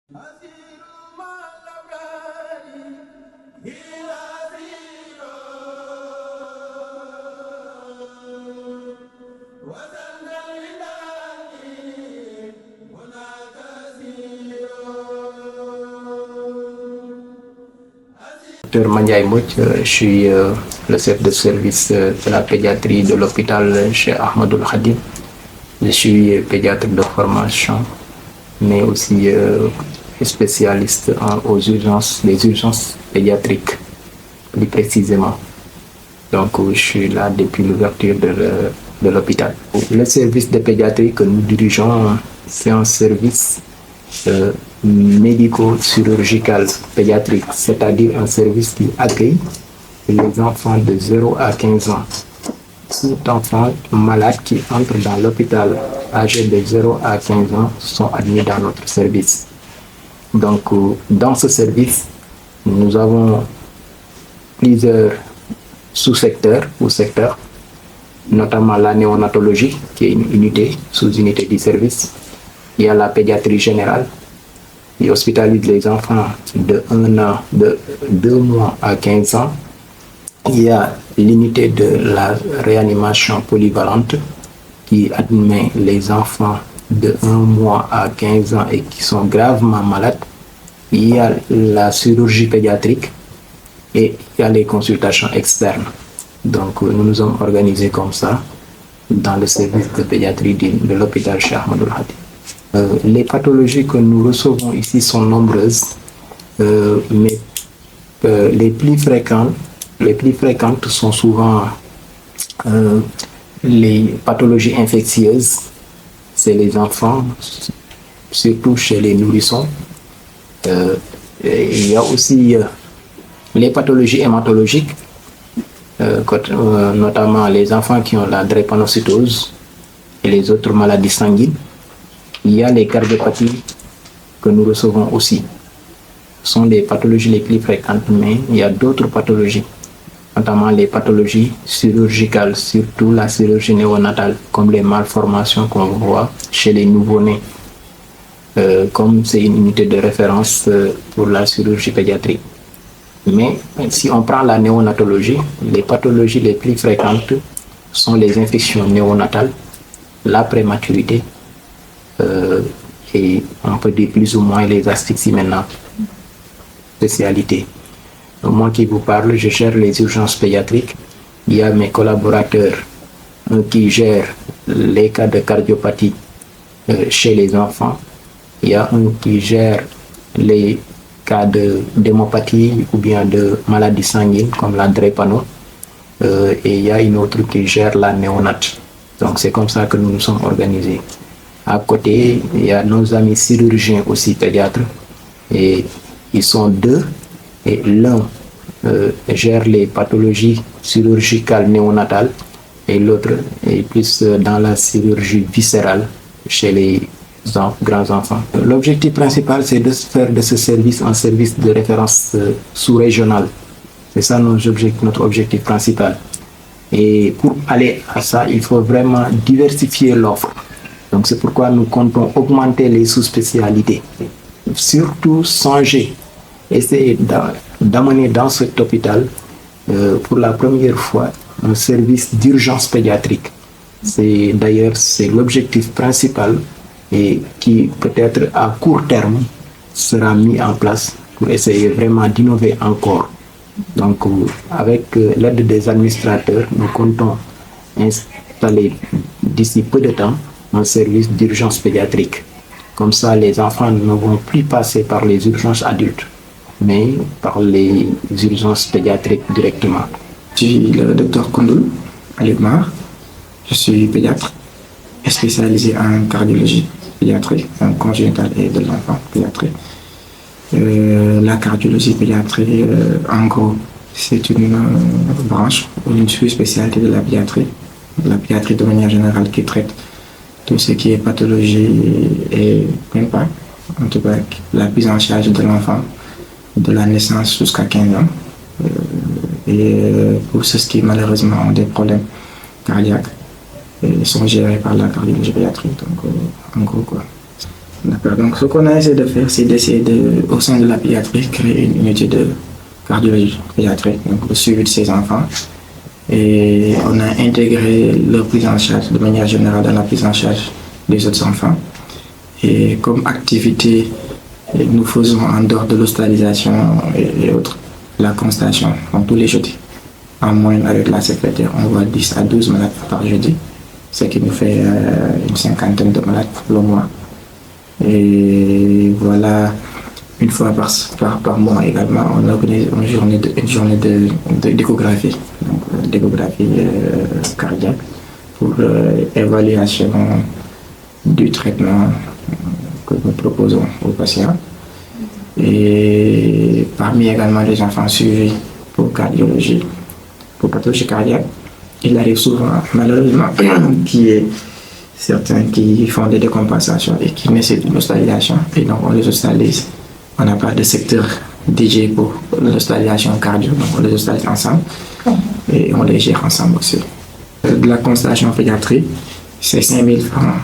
Docteur Mandiaye Mbodj, je suis le chef de service de la pédiatrie de l'hôpital chez Ahmadoul Khadim. Je suis pédiatre de formation, mais aussi spécialiste aux urgences, les urgences pédiatriques, plus précisément. Donc, je suis là depuis l'ouverture de l'hôpital. Le service de pédiatrie que nous dirigeons, c'est un service médico-chirurgical pédiatrique, c'est-à-dire un service qui accueille les enfants de 0 à 15 ans. Tout enfant malade qui entre dans l'hôpital âgé de 0 à 15 ans sont admis dans notre service. Donc, dans ce service, nous avons plusieurs sous-secteurs ou secteurs, notamment la néonatologie, qui est une unité, sous-unité du service. Il y a la pédiatrie générale, qui hospitalise les enfants de 1 an, de 2 mois à 15 ans. Il y a l'unité de la réanimation polyvalente, qui admet les enfants de 1 mois à 15 ans et qui sont gravement malades. Il y a la chirurgie pédiatrique et il y a les consultations externes. Donc, nous nous sommes organisés comme ça dans le service de pédiatrie de l'hôpital Cheikh Ahmadoul Khadim. Les pathologies que nous recevons ici sont nombreuses, mais les plus fréquentes sont souvent les pathologies infectieuses. C'est les enfants, surtout chez les nourrissons. Il y a aussi les pathologies hématologiques, notamment les enfants qui ont la drépanocytose et les autres maladies sanguines. Il y a les cardiopathies que nous recevons aussi. Ce sont les pathologies les plus fréquentes, mais il y a d'autres pathologies, notamment les pathologies chirurgicales, surtout la chirurgie néonatale, comme les malformations qu'on voit chez les nouveau-nés. Comme c'est une unité de référence pour la chirurgie pédiatrique. Mais si on prend la néonatologie, les pathologies les plus fréquentes sont les infections néonatales, la prématurité, et on peut dire plus ou moins les asphyxies maintenant. Spécialité. Moi qui vous parle, je gère les urgences pédiatriques. Il y a mes collaborateurs qui gèrent les cas de cardiopathie chez les enfants. Il y a un qui gère les cas d'hémopathie ou bien de maladies sanguines comme la drépano. Et il y a une autre qui gère la néonate. Donc c'est comme ça que nous nous sommes organisés. À côté, il y a nos amis chirurgiens aussi pédiatres. Et ils sont 2. Et l'un gère les pathologies chirurgicales néonatales et l'autre est plus dans la chirurgie viscérale chez les grands enfants. L'objectif principal, c'est de faire de ce service un service de référence sous-régional. C'est ça notre objectif principal. Et pour aller à ça, il faut vraiment diversifier l'offre. Donc c'est pourquoi nous comptons augmenter les sous-spécialités. Surtout songer, essayer d'amener dans cet hôpital pour la première fois un service d'urgence pédiatrique. D'ailleurs, c'est l'objectif principal et qui peut-être à court terme sera mis en place pour essayer vraiment d'innover encore. Donc avec l'aide des administrateurs, nous comptons installer d'ici peu de temps un service d'urgence pédiatrique. Comme ça, les enfants ne vont plus passer par les urgences adultes, mais par les urgences pédiatriques directement. Je suis le docteur Koundoul Alibmar. Je suis pédiatre spécialisé en cardiologie pédiatrique, en congénitale et de l'enfant pédiatrique. La cardiologie pédiatrique, en gros, c'est une branche ou une sous-spécialité de la pédiatrie de manière générale qui traite tout ce qui est pathologie et même pas, en tout cas la prise en charge de l'enfant de la naissance jusqu'à 15 ans. Et pour ceux qui malheureusement ont des problèmes cardiaques, ils sont gérés par la cardiologie pédiatrique. Donc, en gros, quoi. D'accord. Donc, ce qu'on a essayé de faire, c'est au sein de la pédiatrie, créer une unité de cardiologie pédiatrique, donc le suivi de ces enfants. Et on a intégré leur prise en charge de manière générale dans la prise en charge des autres enfants. Et comme activité, nous faisons en dehors de l'hospitalisation et autres, la constatation, donc tous les jeudis. En moyenne, avec la secrétaire, on voit 10 à 12 malades par jeudi, ce qui nous fait une 50aine de malades le mois. Et voilà, une fois par mois également, on organise une journée de d'échographie, donc d'échographie cardiaque pour évaluation du traitement que nous proposons aux patients. Et parmi également les enfants suivis pour cardiologie, pour pathologie cardiaque, il arrive souvent, malheureusement, qu'il y ait certains qui font des décompensations et qui nécessitent une hospitalisation. Et donc on les hospitalise. On n'a pas de secteur dédié pour l'hospitalisation cardio, donc on les hospitalise ensemble et on les gère ensemble aussi. De la consultation pédiatrique, c'est 5 000 francs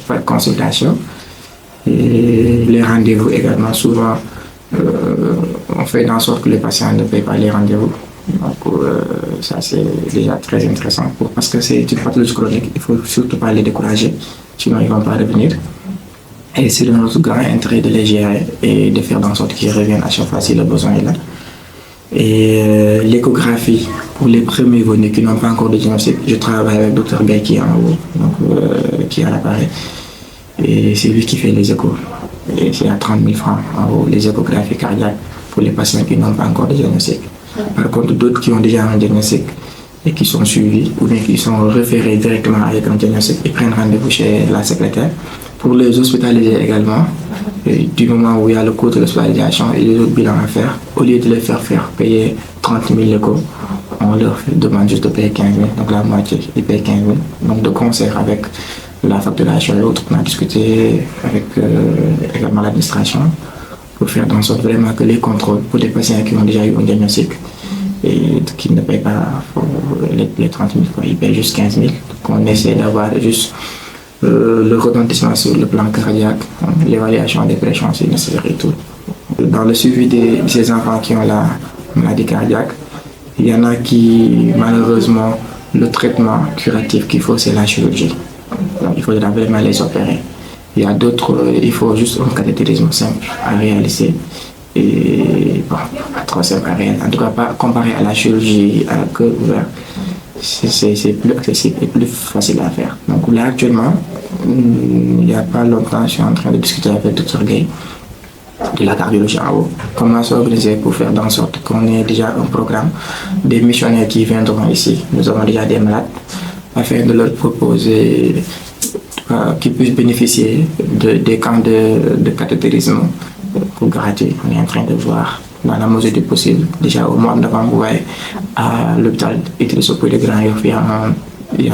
par consultation. Et les rendez-vous également, souvent, on fait en sorte que les patients ne payent pas les rendez-vous. Donc, ça, c'est déjà très intéressant parce que c'est une pathologie chronique. Il ne faut surtout pas les décourager, sinon ils ne vont pas revenir. Et c'est notre grand intérêt de les gérer et de faire en sorte qu'ils reviennent à chaque fois si le besoin est là. Et l'échographie, pour les premiers venus qui n'ont pas encore de diagnostic, je travaille avec le Dr Gay qui est en haut, donc, qui est à l'appareil. Et c'est lui qui fait les échos. Et c'est à 30 000 francs en haut, les échographies cardiaques pour les patients qui n'ont pas encore de diagnostic. Par contre, d'autres qui ont déjà un diagnostic et qui sont suivis ou bien qui sont référés directement avec un diagnostic, ils prennent rendez-vous chez la secrétaire. Pour les hospitaliser également, du moment où il y a le coût de l'hospitalisation et les autres bilans à faire, au lieu de les faire payer 30 000 échos, on leur demande juste de payer 15 000, donc la moitié, ils payent 15 000. Donc de concert avec la facturation et autres, on a discuté avec également l'administration pour faire en sorte vraiment que les contrôles pour les patients qui ont déjà eu un diagnostic et qui ne payent pas les 30 000, ils payent juste 15 000. Donc on essaie d'avoir juste le retentissement sur le plan cardiaque, l'évaluation des pressions si nécessaire et tout. Dans le suivi de ces enfants qui ont la maladie cardiaque, il y en a qui, malheureusement, le traitement curatif qu'il faut, c'est la chirurgie. Donc, il faudra vraiment les opérer. Il y a d'autres, il faut juste un cathétérisme simple à réaliser. Et bon, pas trop simple à réaliser. En tout cas, pas comparé à la chirurgie à cœur ouvert. C'est plus accessible et plus facile à faire. Donc là, actuellement, il n'y a pas longtemps, je suis en train de discuter avec le Dr Gay de la cardiologie en haut. Comment s'organiser pour faire en sorte qu'on ait déjà un programme des missionnaires qui viendront ici. Nous avons déjà des malades afin de leur proposer qu'ils puissent bénéficier des camps de cathétérisme gratuit. On est en train de voir dans la mesure du possible. Déjà au mois de novembre, à l'hôpital Idrissa Pouye de Grand Yoff, il y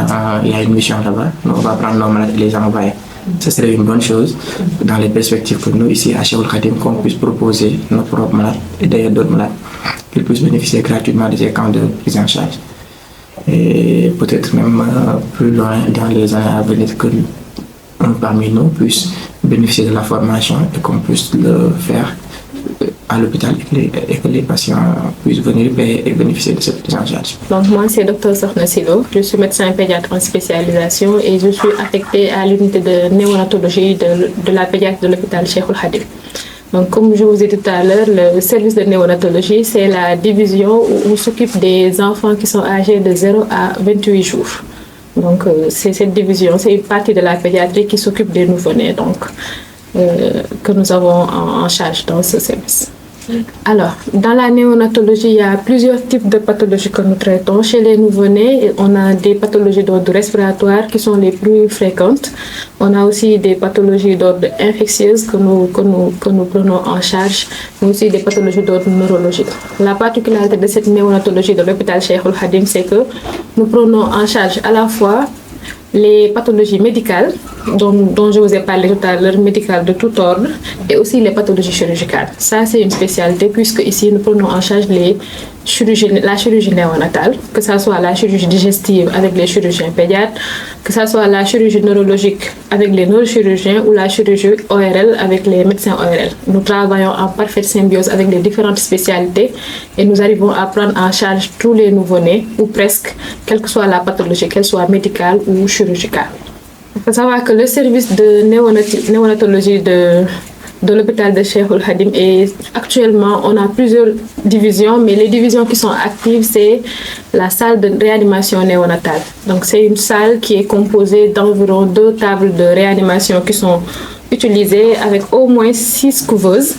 a une mission là-bas. On va prendre nos malades et les envoyer. Ce serait une bonne chose dans les perspectives que nous, ici à Cheikhoul Khadim, qu'on puisse proposer nos propres malades et d'ailleurs d'autres malades, qu'ils puissent bénéficier gratuitement de ces camps de prise en charge. Et peut-être même plus loin dans les années à venir que parmi nous puisse bénéficier de la formation et qu'on puisse le faire à l'hôpital et que les patients puissent venir payer et bénéficier de cette prise en charge. Donc moi c'est Dr Sokhna Silo, je suis médecin pédiatre en spécialisation et je suis affectée à l'unité de néonatologie de la pédiatre de l'hôpital Cheikhoul Khadim. Donc comme je vous ai dit tout à l'heure, le service de néonatologie c'est la division où on s'occupe des enfants qui sont âgés de 0 à 28 jours. Donc c'est cette division, c'est une partie de la pédiatrie qui s'occupe des nouveau-nés que nous avons en charge dans ce service. Alors, dans la néonatologie, il y a plusieurs types de pathologies que nous traitons. Chez les nouveau-nés, on a des pathologies d'ordre respiratoire qui sont les plus fréquentes. On a aussi des pathologies d'ordre infectieuse que nous prenons en charge, mais aussi des pathologies d'ordre neurologique. La particularité de cette néonatologie de l'hôpital Cheikhoul Khadim, c'est que nous prenons en charge à la fois les pathologies médicales, dont je vous ai parlé tout à l'heure, médicales de tout ordre, et aussi les pathologies chirurgicales. Ça, c'est une spécialité, puisque ici, nous prenons en charge les la chirurgie néonatale, que ce soit la chirurgie digestive avec les chirurgiens pédiatres, que ce soit la chirurgie neurologique avec les neurochirurgiens ou la chirurgie ORL avec les médecins ORL. Nous travaillons en parfaite symbiose avec les différentes spécialités et nous arrivons à prendre en charge tous les nouveau-nés ou presque, quelle que soit la pathologie, qu'elle soit médicale ou chirurgicale. Il faut savoir que le service de néonatologie de l'hôpital de Cheikh Khadim et actuellement on a plusieurs divisions, mais les divisions qui sont actives c'est la salle de réanimation néonatale. Donc c'est une salle qui est composée d'environ 2 tables de réanimation qui sont utilisées avec au moins 6 couveuses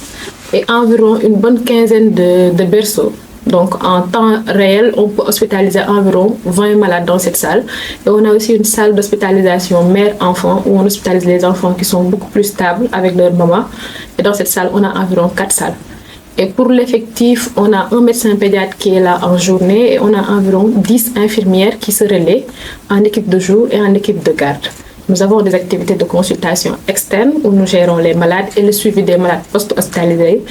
et environ une bonne quinzaine de berceaux. Donc en temps réel, on peut hospitaliser environ 20 malades dans cette salle. Et on a aussi une salle d'hospitalisation mère-enfant où on hospitalise les enfants qui sont beaucoup plus stables avec leur maman. Et dans cette salle, on a environ 4 salles. Et pour l'effectif, on a un médecin pédiatre qui est là en journée et on a environ 10 infirmières qui se relaient en équipe de jour et en équipe de garde. Nous avons des activités de consultation externe où nous gérons les malades et le suivi des malades post-hospitalisés.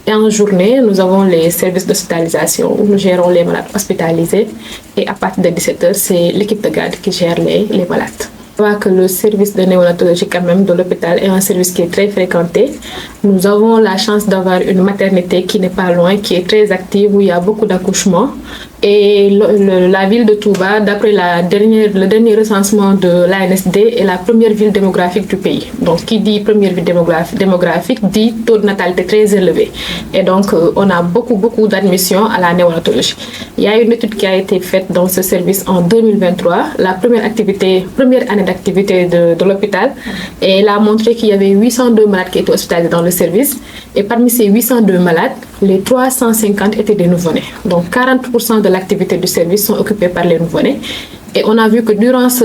Et en journée, nous avons les services d'hospitalisation où nous gérons les malades hospitalisés. Et à partir de 17h, c'est l'équipe de garde qui gère les malades. Je vois que le service de néonatologie quand même de l'hôpital est un service qui est très fréquenté. Nous avons la chance d'avoir une maternité qui n'est pas loin, qui est très active, où il y a beaucoup d'accouchements. Et la ville de Touba, d'après le dernier recensement de l'ANSD, est la première ville démographique du pays. Donc, qui dit première ville démographique dit taux de natalité très élevé. Et donc, on a beaucoup d'admissions à la néonatologie. Il y a une étude qui a été faite dans ce service en 2023, la première année d'activité de l'hôpital. Et elle a montré qu'il y avait 802 malades qui étaient hospitalisés dans le service. Et parmi ces 802 malades, les 350 étaient des nouveau-nés. Donc 40% de l'activité du service sont occupés par les nouveau-nés. Et on a vu que durant ce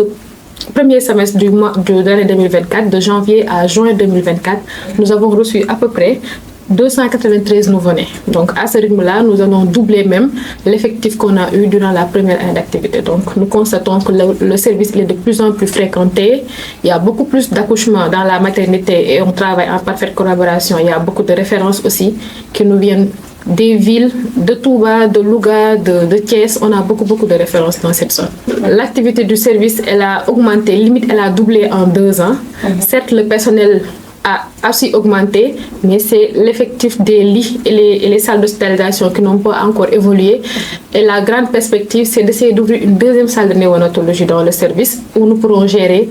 premier semestre de l'année 2024, de janvier à juin 2024, nous avons reçu à peu près 293 nouveau-nés. Donc à ce rythme-là, nous allons doubler même l'effectif qu'on a eu durant la première année d'activité. Donc nous constatons que le service est de plus en plus fréquenté. Il y a beaucoup plus d'accouchements dans la maternité et on travaille en parfaite collaboration. Il y a beaucoup de références aussi qui nous viennent des villes de Touba, de Louga, de Thiès. On a beaucoup de références dans cette zone. L'activité du service, elle a augmenté, limite elle a doublé en 2 ans. Certes, le personnel a aussi augmenté, mais c'est l'effectif des lits et les salles d'hospitalisation qui n'ont pas encore évolué. Et la grande perspective, c'est d'essayer d'ouvrir une deuxième salle de néonatologie dans le service où nous pourrons gérer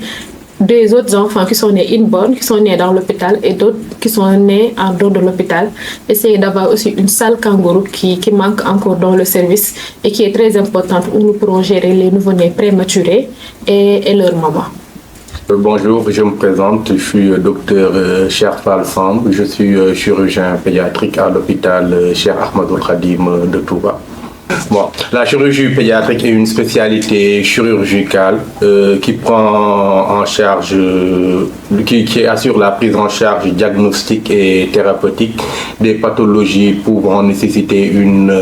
des autres enfants qui sont nés inborn, qui sont nés dans l'hôpital et d'autres qui sont nés en dehors de l'hôpital. Essayer d'avoir aussi une salle kangourou qui manque encore dans le service et qui est très importante où nous pourrons gérer les nouveau-nés prématurés et leurs mamans. Bonjour, je me présente, je suis docteur Sherfal Samb, je suis chirurgien pédiatrique à l'hôpital Cheikh Ahmadou Khadim de Touba. Bon, la chirurgie pédiatrique est une spécialité chirurgicale qui prend en charge, qui assure la prise en charge diagnostique et thérapeutique des pathologies pouvant nécessiter une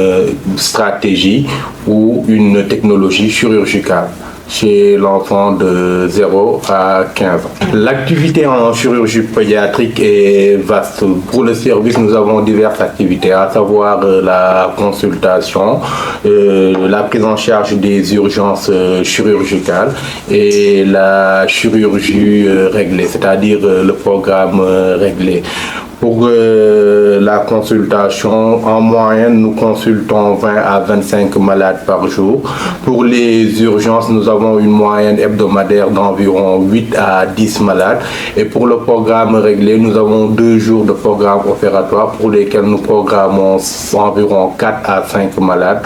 stratégie ou une technologie chirurgicale chez l'enfant de 0 à 15 ans. L'activité en chirurgie pédiatrique est vaste. Pour le service, nous avons diverses activités, à savoir la consultation, la prise en charge des urgences chirurgicales et la chirurgie réglée, c'est-à-dire le programme réglé. Pour la consultation, en moyenne, nous consultons 20 à 25 malades par jour. Pour les urgences, nous avons une moyenne hebdomadaire d'environ 8 à 10 malades. Et pour le programme réglé, nous avons 2 jours de programme opératoire pour lesquels nous programmons environ 4 à 5 malades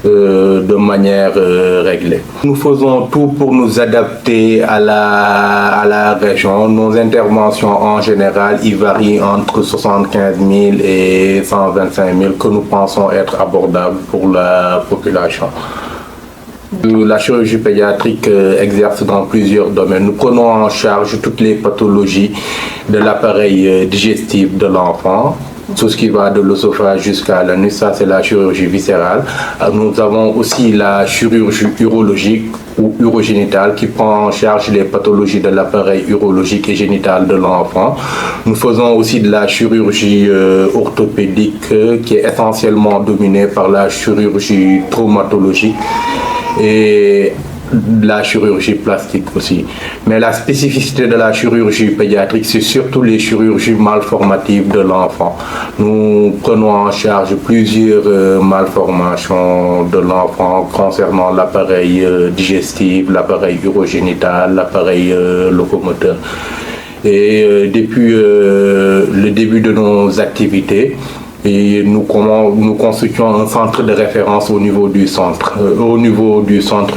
de manière réglée. Nous faisons tout pour nous adapter à la région. Nos interventions en général y varient entre 75 000 et 125 000 que nous pensons être abordables pour la population. La chirurgie pédiatrique exerce dans plusieurs domaines. Nous prenons en charge toutes les pathologies de l'appareil digestif de l'enfant, tout ce qui va de l'œsophage jusqu'à l'anus, ça c'est la chirurgie viscérale. Nous avons aussi la chirurgie urologique ou urogénitale qui prend en charge les pathologies de l'appareil urologique et génital de l'enfant. Nous faisons aussi de la chirurgie orthopédique qui est essentiellement dominée par la chirurgie traumatologique et la chirurgie plastique aussi. Mais la spécificité de la chirurgie pédiatrique, c'est surtout les chirurgies malformatives de l'enfant. Nous prenons en charge plusieurs malformations de l'enfant concernant l'appareil digestif, l'appareil urogénital, l'appareil locomoteur. Et depuis le début de nos activités, et nous constituons un centre de référence au niveau du centre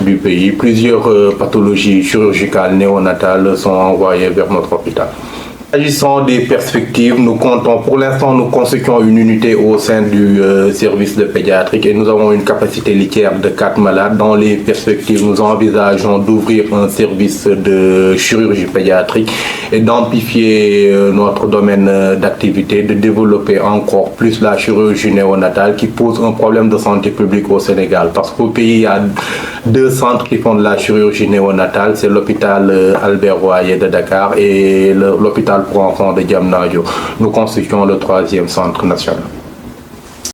du pays. Plusieurs pathologies chirurgicales néonatales sont envoyées vers notre hôpital. S'agissant des perspectives, pour l'instant, nous constituons une unité au sein du service de pédiatrique et nous avons une capacité litière de 4 malades. Dans les perspectives, nous envisageons d'ouvrir un service de chirurgie pédiatrique et d'amplifier notre domaine d'activité, de développer encore plus la chirurgie néonatale qui pose un problème de santé publique au Sénégal. Parce qu'au pays, il y a 2 centres qui font de la chirurgie néonatale, c'est l'hôpital Albert Royer de Dakar et l'hôpital pour enfants de Diamniadio. Nous constituons le 3e centre national.